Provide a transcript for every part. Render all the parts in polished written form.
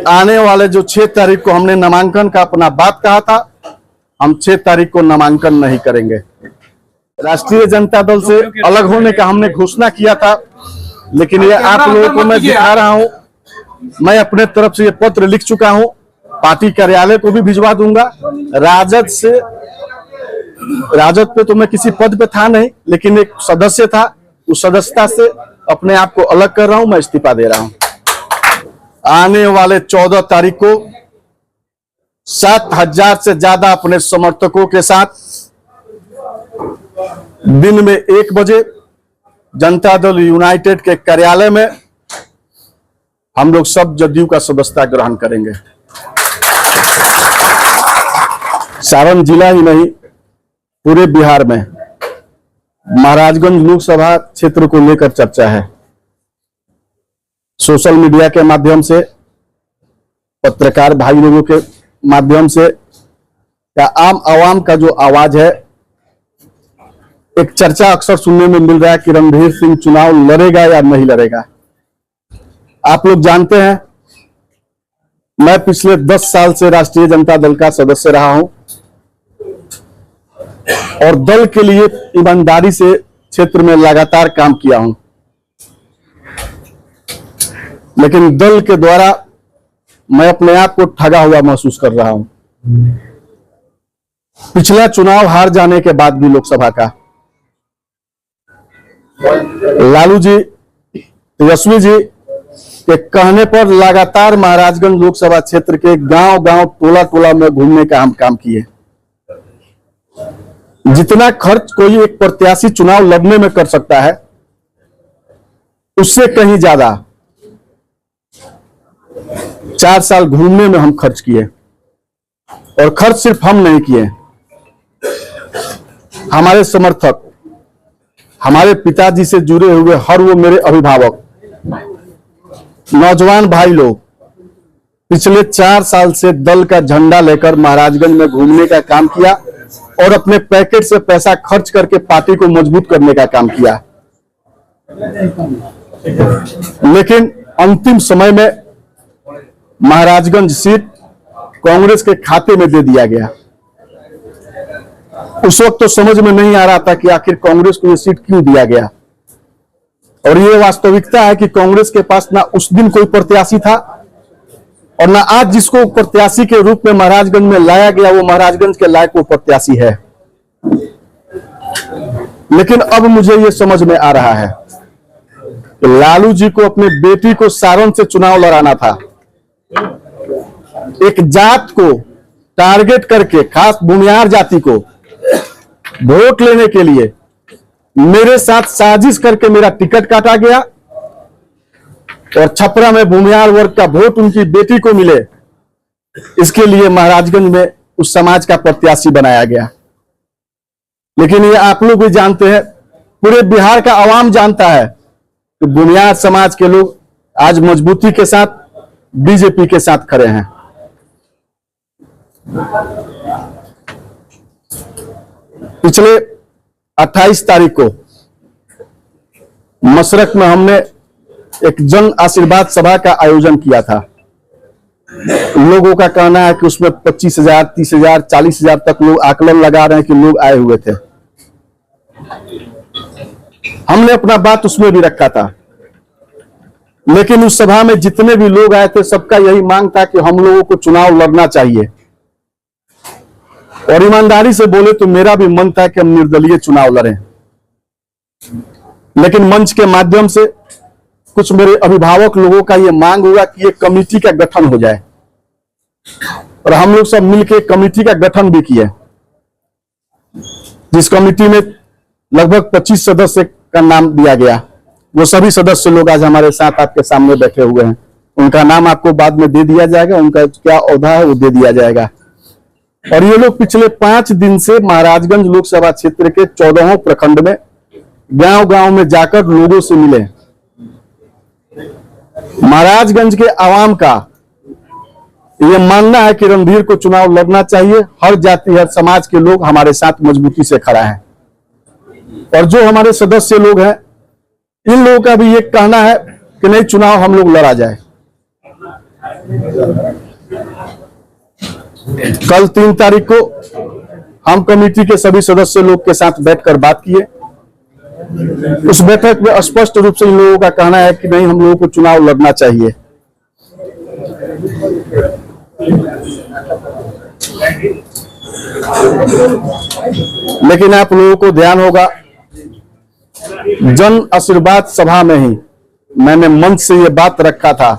आने वाले जो 6 तारीख को हमने नामांकन का अपना बात कहा था, हम 6 तारीख को नामांकन नहीं करेंगे। राष्ट्रीय जनता दल से अलग होने का हमने घोषणा किया था, लेकिन ये आप लोगों को मैं दिखा रहा हूं। मैं अपने तरफ से ये पत्र लिख चुका हूं, पार्टी कार्यालय को भी भिजवा दूंगा। राजद पे तो मैं किसी पद पे था नहीं, लेकिन एक सदस्य था, उस सदस्यता से अपने आप को अलग कर रहा हूं, मैं इस्तीफा दे रहा हूं। आने वाले 14 तारीख को 7,000 से ज्यादा अपने समर्थकों के साथ दिन में 1 बजे जनता दल यूनाइटेड के कार्यालय में हम लोग सब जदयू का सदस्यता ग्रहण करेंगे। सारण जिला ही नहीं, पूरे बिहार में महाराजगंज लोकसभा क्षेत्र को लेकर चर्चा है। सोशल मीडिया के माध्यम से, पत्रकार भाई लोगों के माध्यम से, या आम आवाम का जो आवाज है, एक चर्चा अक्सर सुनने में मिल रहा है कि रणधीर सिंह चुनाव लड़ेगा या नहीं लड़ेगा। आप लोग जानते हैं, मैं पिछले 10 साल से राष्ट्रीय जनता दल का सदस्य रहा हूं और दल के लिए ईमानदारी से क्षेत्र में लगातार काम किया हूं, लेकिन दल के द्वारा मैं अपने आप को ठगा हुआ महसूस कर रहा हूं। पिछला चुनाव हार जाने के बाद भी लोकसभा का लालू जी, तेजस्वी जी के कहने पर लगातार महाराजगंज लोकसभा क्षेत्र के गांव-गांव, टोला-टोला में घूमने का हम काम किए। जितना खर्च कोई एक प्रत्याशी चुनाव लड़ने में कर सकता है, उससे कहीं ज्यादा 4 साल घूमने में हम खर्च किए। और खर्च सिर्फ हम नहीं किए, हमारे समर्थक, हमारे पिताजी से जुड़े हुए हर वो मेरे अभिभावक, नौजवान भाई लोग पिछले 4 साल से दल का झंडा लेकर महाराजगंज में घूमने का काम किया और अपने पैकेट से पैसा खर्च करके पार्टी को मजबूत करने का काम किया। लेकिन अंतिम समय में महाराजगंज सीट कांग्रेस के खाते में दे दिया गया। उस वक्त तो समझ में नहीं आ रहा था कि आखिर कांग्रेस को ये सीट क्यों दिया गया। और ये वास्तविकता है कि कांग्रेस के पास ना उस दिन कोई प्रत्याशी था और ना आज जिसको प्रत्याशी के रूप में महाराजगंज में लाया गया वो महाराजगंज के लायक वो प्रत्याशी है। लेकिन अब मुझे ये समझ में आ रहा है कि लालू जी को अपने बेटी को सारण से चुनाव लड़ाना था। एक जात को टारगेट करके, खास भूमिहार जाति को वोट लेने के लिए मेरे साथ साजिश करके मेरा टिकट काटा गया और छपरा में भूमिहार वर्ग का वोट उनकी बेटी को मिले, इसके लिए महाराजगंज में उस समाज का प्रत्याशी बनाया गया। लेकिन ये आप लोग भी जानते हैं, पूरे बिहार का आवाम जानता है कि भूमिहार समाज के लोग आज मजबूती के साथ बीजेपी के साथ खड़े हैं। पिछले 28 तारीख को मशरक में हमने एक जन आशीर्वाद सभा का आयोजन किया था। लोगों का कहना है कि उसमें 25,000, 30,000, 40,000 तक लोग आकलन लगा रहे हैं कि लोग आए हुए थे। हमने अपना बात उसमें भी रखा था, लेकिन उस सभा में जितने भी लोग आए थे सबका यही मांग था कि हम लोगों को चुनाव लड़ना चाहिए। और ईमानदारी से बोले तो मेरा भी मन था कि हम निर्दलीय चुनाव लड़ें, लेकिन मंच के माध्यम से कुछ मेरे अभिभावक लोगों का यह मांग हुआ कि एक कमेटी का गठन हो जाए और हम लोग सब मिलकर कमेटी का गठन भी किए, जिस कमेटी में लगभग 25 सदस्य का नाम दिया गया। वो सभी सदस्य लोग आज हमारे साथ आपके सामने बैठे हुए हैं। उनका नाम आपको बाद में दे दिया जाएगा, उनका क्या ओहदा है वो दे दिया जाएगा। और ये लोग पिछले 5 दिन से महाराजगंज लोकसभा क्षेत्र के 14 प्रखंड में गांव-गांव में जाकर लोगों से मिले। महाराजगंज के आवाम का ये मानना है कि रणधीर को चुनाव लड़ना चाहिए। हर जाति, हर समाज के लोग हमारे साथ मजबूती से खड़ा है। और जो हमारे सदस्य लोग हैं, इन लोगों का भी ये कहना है कि नहीं, चुनाव हम लोग लड़ा जाए। कल 3 तारीख को हम कमेटी के सभी सदस्य लोग के साथ बैठकर बात किए। उस बैठक में स्पष्ट रूप से इन लोगों का कहना है कि नहीं, हम लोगों को चुनाव लड़ना चाहिए। लेकिन आप लोगों को ध्यान होगा, जन आशीर्वाद सभा में ही मैंने मंच से ये बात रखा था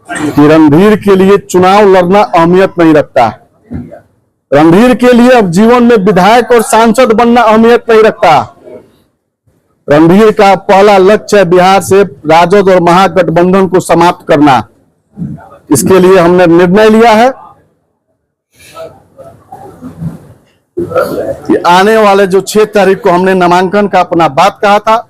कि रणधीर के लिए चुनाव लड़ना अहमियत नहीं रखता। रणधीर के लिए अब जीवन में विधायक और सांसद बनना अहमियत नहीं रखता। रणधीर का पहला लक्ष्य है बिहार से राजद और महागठबंधन को समाप्त करना। इसके लिए हमने निर्णय लिया है कि आने वाले जो 6 तारीख को हमने नामांकन का अपना बात कहा था,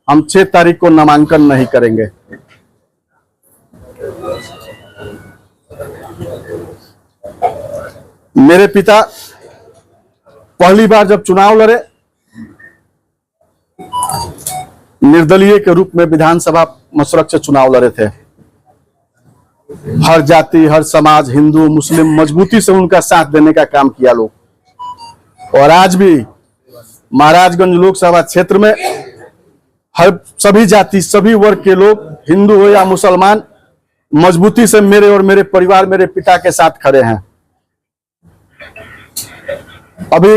हम 6 तारीख को नामांकन नहीं करेंगे। मेरे पिता पहली बार जब चुनाव लड़े, निर्दलीय के रूप में विधानसभा मशरक से चुनाव लड़े थे। हर जाति, हर समाज, हिंदू मुस्लिम मजबूती से उनका साथ देने का काम किया लोग। और आज भी महाराजगंज लोकसभा क्षेत्र में हर सभी जाति, सभी वर्ग के लोग, हिंदू हो या मुसलमान, मजबूती से मेरे और मेरे परिवार, मेरे पिता के साथ खड़े हैं। अभी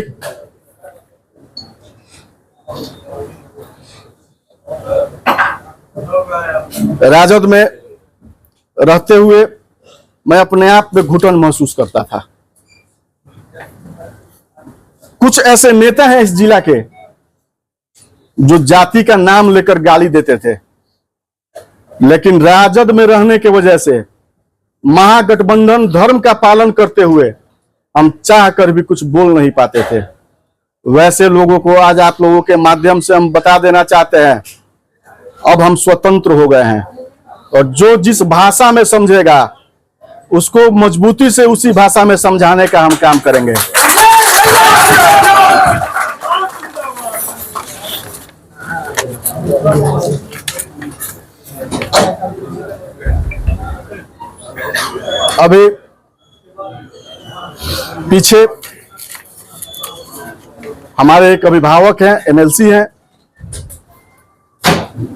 राजद में रहते हुए मैं अपने आप में घुटन महसूस करता था। कुछ ऐसे नेता हैं इस जिला के जो जाति का नाम लेकर गाली देते थे, लेकिन राजद में रहने की वजह से, महागठबंधन धर्म का पालन करते हुए हम चाह कर भी कुछ बोल नहीं पाते थे। वैसे लोगों को आज आप लोगों के माध्यम से हम बता देना चाहते हैं, अब हम स्वतंत्र हो गए हैं और जो जिस भाषा में समझेगा उसको मजबूती से उसी भाषा में समझाने का हम काम करेंगे। अभी पीछे हमारे एक अभिभावक हैं, एमएलसी हैं,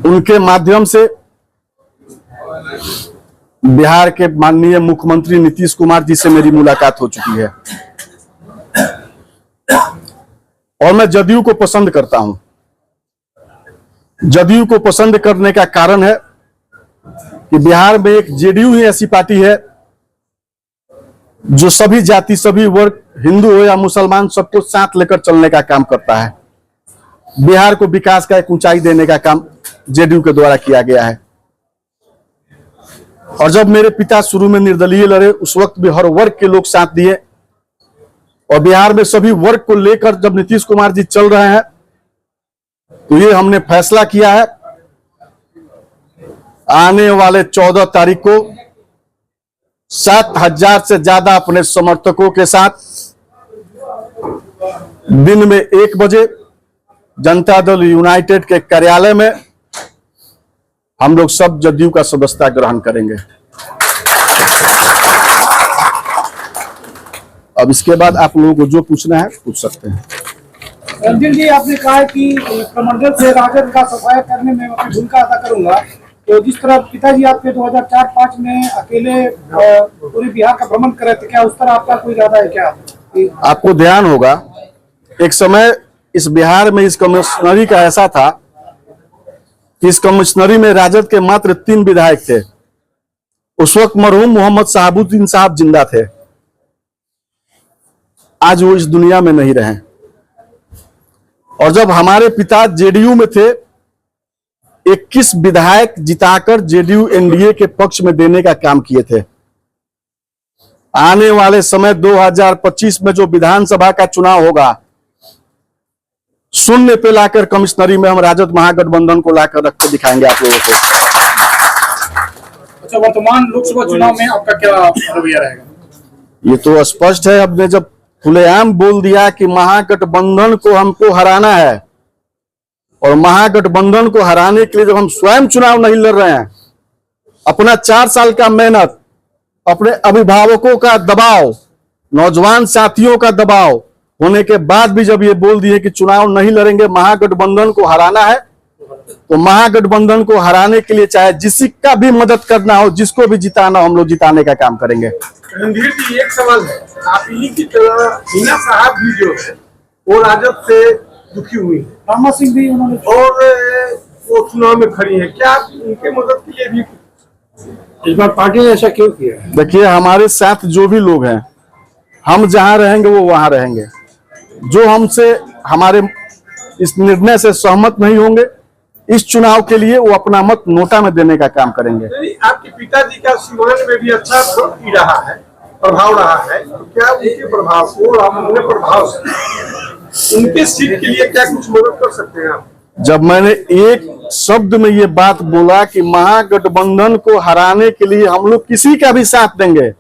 उनके माध्यम से बिहार के माननीय मुख्यमंत्री नीतीश कुमार जी से मेरी मुलाकात हो चुकी है। और मैं जदयू को पसंद करता हूं। जदयू को पसंद करने का कारण है कि बिहार में एक जेडीयू ही ऐसी पार्टी है जो सभी जाति, सभी वर्ग, हिंदू हो या मुसलमान, सबको साथ लेकर चलने का काम करता है। बिहार को विकास का एक ऊंचाई देने का काम जेडीयू के द्वारा किया गया है। और जब मेरे पिता शुरू में निर्दलीय लड़े, उस वक्त भी हर वर्ग के लोग साथ दिए। और बिहार में सभी वर्ग को लेकर जब नीतीश कुमार जी चल रहे हैं, तो ये हमने फैसला किया है आने वाले 14 तारीख को 7,000 से ज्यादा अपने समर्थकों के साथ दिन में 1 बजे जनता दल यूनाइटेड के कार्यालय में हम लोग सब जदयू का सदस्यता ग्रहण करेंगे। अब इसके बाद आप लोगों को जो पूछना है पूछ सकते हैं। रणधीर जी, आपने कहा कि प्रमंडल से राजद का सफाया करने में अपनी भूमिका अदा करूंगा, तो जिस तरह पिताजी आपके 2004-05 में अकेले पूरे बिहार का भ्रमण करे थे, क्या उस तरह आपका कोई इरादा है क्या? आपको ध्यान होगा, एक समय इस बिहार में इस कमिश्नरी का ऐसा था कि इस कमिश्नरी में राजद के मात्र 3 विधायक थे। उस वक्त मरहूम मोहम्मद शहाबुद्दीन साहब जिंदा थे। आज वो इस दुनिया में नहीं रहे। और जब हमारे पिता जेडीयू में थे, 21 विधायक जिताकर जेडीयू एनडीए के पक्ष में देने का काम किए थे। आने वाले समय 2025 में जो विधानसभा का चुनाव होगा, शून्य पे लाकर कमिश्नरी में हम राजद महागठबंधन को लाकर रख के दिखाएंगे आप लोगों को। अच्छा, वर्तमान लोकसभा चुनाव में आपका क्या रवैया रहेगा? ये तो स्पष्ट है। हमने जब खुलेआम बोल दिया कि महागठबंधन को हमको हराना है, और महागठबंधन को हराने के लिए जब हम स्वयं चुनाव नहीं लड़ रहे हैं, अपना 4 साल का मेहनत, अपने अभिभावकों का दबाव, नौजवान साथियों का दबाव होने के बाद भी जब ये बोल दिए कि चुनाव नहीं लड़ेंगे, महागठबंधन को हराना है, तो महागठबंधन को हराने के लिए चाहे जिसका भी मदद करना हो, जिसको भी जिताना हो, हम लोग जिताने का काम करेंगे। रणधीर जी, एक सवाल है, आप ही की तरह मीना साहब भी जो है वो राजद से दुखी हुई है, रामा सिंह भी उन्होंने और वो चुनाव में खड़ी है, क्या आप उनके मदद के लिए भी इस बार पार्टी ने ऐसा क्यों किया है? देखिए, हमारे साथ जो भी लोग हैं, हम जहां रहेंगे वो वहां रहेंगे। जो हमसे हमारे इस निर्णय से सहमत नहीं होंगे, इस चुनाव के लिए वो अपना मत नोटा में देने का काम करेंगे। नहीं, आपके पिताजी का सीवान में भी अच्छा प्रभाव रहा है, तो क्या उनके प्रभाव को अपने प्रभाव से उनके सीट के लिए क्या कुछ मदद कर सकते हैं आप? जब मैंने एक शब्द में ये बात बोला कि महागठबंधन को हराने के लिए हम लोग किसी का भी साथ देंगे,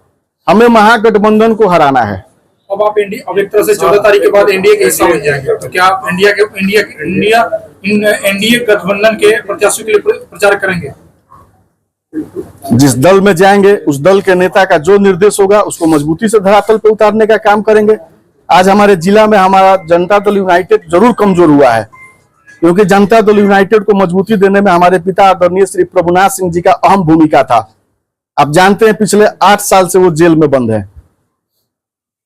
हमें महागठबंधन को हराना है। अब आप अब एक तरह से 14 तारीख के बाद एनडीए के हिस्सा बन जाएंगे, तो क्या आप एनडीए गठबंधन के प्रत्याशियों के लिए प्रचार करेंगे? जिस दल में जाएंगे उस दल के नेता का जो निर्देश होगा उसको मजबूती से धरातल पे उतारने का काम करेंगे। आज हमारे जिला में हमारा जनता दल यूनाइटेड जरूर कमजोर हुआ है, क्योंकि जनता दल यूनाइटेड को मजबूती देने में हमारे पिता आदरणीय श्री प्रभुनाथ सिंह जी का अहम भूमिका था। आप जानते हैं पिछले 8 साल से वो जेल में बंद है,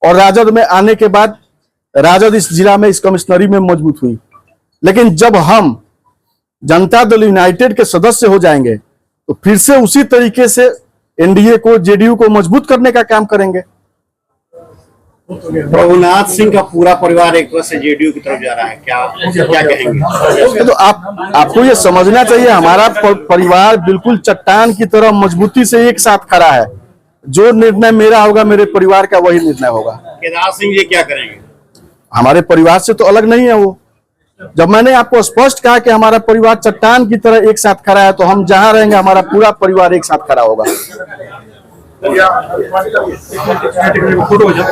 और राजद में आने के बाद राजद इस जिला में इस कमिश्नरी में मजबूत हुई। लेकिन जब हम जनता दल यूनाइटेड के सदस्य हो जाएंगे तो फिर से उसी तरीके से एनडीए को, जेडीयू को मजबूत करने का काम करेंगे। प्रभुनाथ सिंह का पूरा परिवार एक तरह से जेडीयू की तरफ जा रहा है, क्या कहेंगे? तो आपको ये समझना चाहिए, हमारा परिवार बिल्कुल चट्टान की तरह मजबूती से एक साथ खड़ा है। जो निर्णय मेरा होगा, मेरे परिवार का वही निर्णय होगा। केदार सिंह जी क्या करेंगे? हमारे परिवार से तो अलग नहीं है वो। जब मैंने आपको स्पष्ट कहा कि हमारा परिवार चट्टान की तरह एक साथ खड़ा है, तो हम जहां रहेंगे हमारा पूरा परिवार एक साथ खड़ा होगा। फोटो हो जाए।